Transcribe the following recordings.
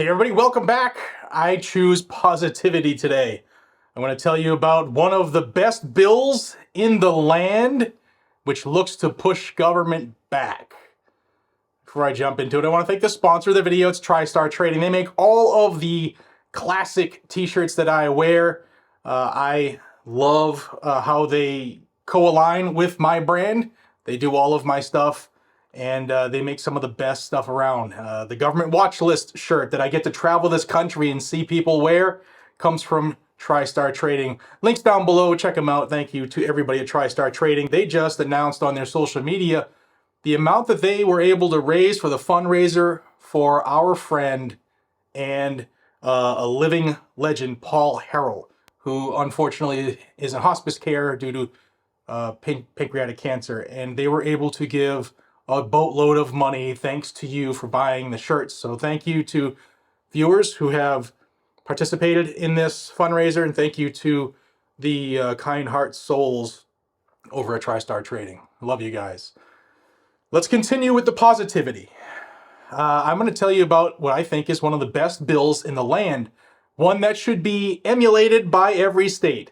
Hey everybody, welcome back. I choose positivity today. I want to tell you about one of the best bills in the land, which looks to push government back. Before I jump into it, I want to thank the sponsor of the video. It's TriStar Trading. They make all of the classic t-shirts that I wear. I love how they co-align with my brand. They do all of my stuff. And they make some of the best stuff around. The government watch list shirt that I get to travel this country and see people wear comes from TriStar Trading. Links down below, check them out. Thank you to everybody at TriStar Trading. They just announced on their social media the amount that they were able to raise for the fundraiser for our friend and a living legend, Paul Harrell, who unfortunately is in hospice care due to pancreatic cancer. And they were able to give a boatload of money thanks to you for buying the shirts. So thank you to viewers who have participated in this fundraiser, and thank you to the kind heart souls over at TriStar Trading. Love you guys. Let's continue with the positivity. I'm going to tell you about what I think is one of the best bills in the land, one that should be emulated by every state.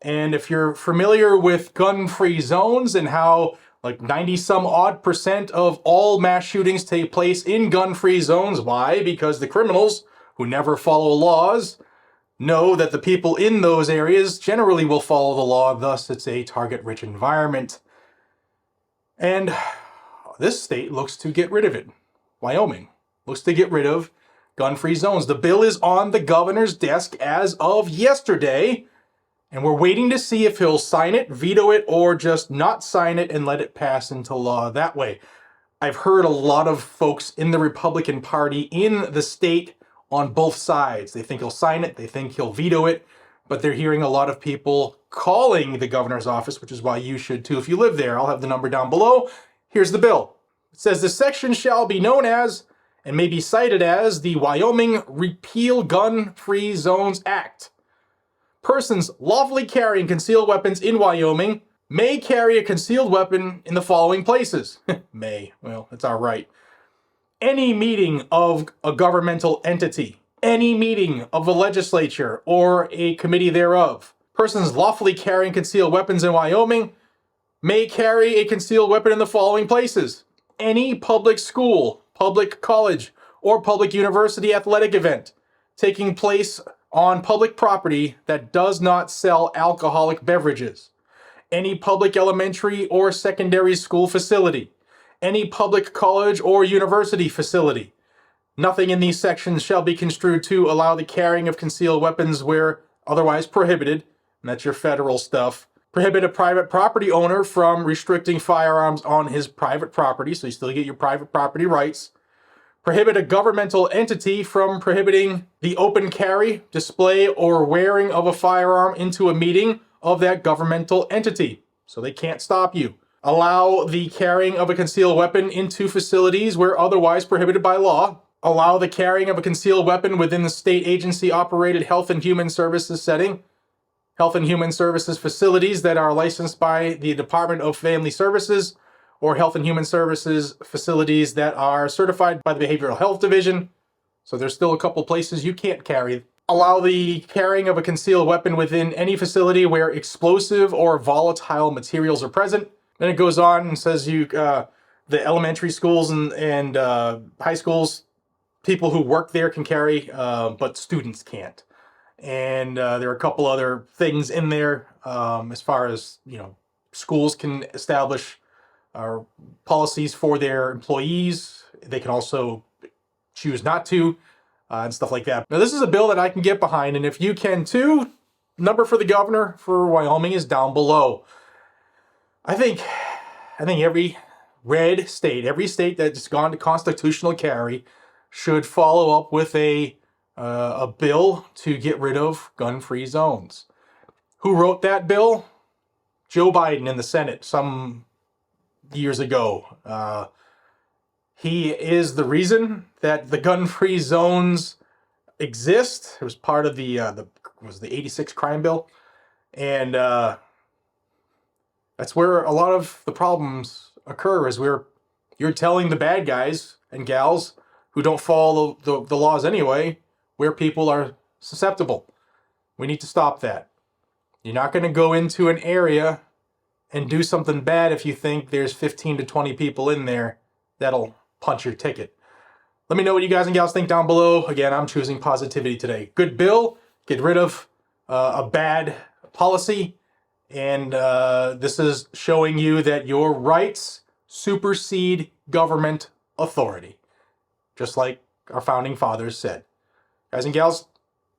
And if you're familiar with gun-free zones and how like 90-some-odd% of all mass shootings take place in gun-free zones. Why? Because the criminals, who never follow laws, know that the people in those areas generally will follow the law, thus it's a target-rich environment. And this state looks to get rid of it. Wyoming looks to get rid of gun-free zones. The bill is on the governor's desk as of yesterday, and we're waiting to see if he'll sign it, veto it, or just not sign it and let it pass into law that way. I've heard a lot of folks in the Republican Party in the state on both sides. They think he'll sign it, they think he'll veto it, but they're hearing a lot of people calling the governor's office, which is why you should too if you live there. I'll have the number down below. Here's the bill. It says the section shall be known as and may be cited as the Wyoming Repeal Gun-Free Zones Act. Persons lawfully carrying concealed weapons in Wyoming may carry a concealed weapon in the following places. May. Well, that's all right. Any meeting of a governmental entity. Any meeting of the legislature or a committee thereof. Persons lawfully carrying concealed weapons in Wyoming may carry a concealed weapon in the following places. Any public school, public college, or public university athletic event taking place on public property that does not sell alcoholic beverages, any public elementary or secondary school facility, any public college or university facility. Nothing in these sections shall be construed to allow the carrying of concealed weapons where otherwise prohibited, and that's your federal stuff. Prohibit a private property owner from restricting firearms on his private property, so you still get your private property rights. Prohibit a governmental entity from prohibiting the open carry, display, or wearing of a firearm into a meeting of that governmental entity, so they can't stop you. Allow the carrying of a concealed weapon into facilities where otherwise prohibited by law. Allow the carrying of a concealed weapon within the state agency-operated Health and Human Services setting. Health and Human Services facilities that are licensed by the Department of Family Services, or Health and Human Services facilities that are certified by the Behavioral Health Division. So there's still a couple places you can't carry. Allow the carrying of a concealed weapon within any facility where explosive or volatile materials are present. Then it goes on and says the elementary schools and high schools, people who work there can carry, but students can't. And there are a couple other things in there as far as, schools can establish policies for their employees. They can also choose not to, and stuff like that. Now, this is a bill that I can get behind, and if you can too, number for the governor for Wyoming is down below. I think every red state, every state that's gone to constitutional carry, should follow up with a bill to get rid of gun-free zones. Who wrote that bill? Joe Biden in the Senate some years ago. He is the reason that the gun-free zones exist. It was part of the 86 crime bill, and that's where a lot of the problems occur. Is where you're telling the bad guys and gals who don't follow the laws anyway, where people are susceptible. We need to stop that. You're not going to go into an area and do something bad if you think there's 15 to 20 people in there that'll punch your ticket. Let me know what you guys and gals think down below. Again, I'm choosing positivity today. Good bill, get rid of a bad policy, and this is showing you that your rights supersede government authority, just like our founding fathers said. Guys and gals,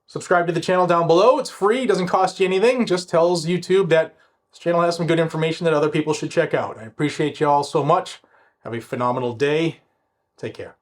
subscribe to the channel down below. It's free, doesn't cost you anything, just tells YouTube that this channel has some good information that other people should check out. I appreciate you all so much. Have a phenomenal day. Take care.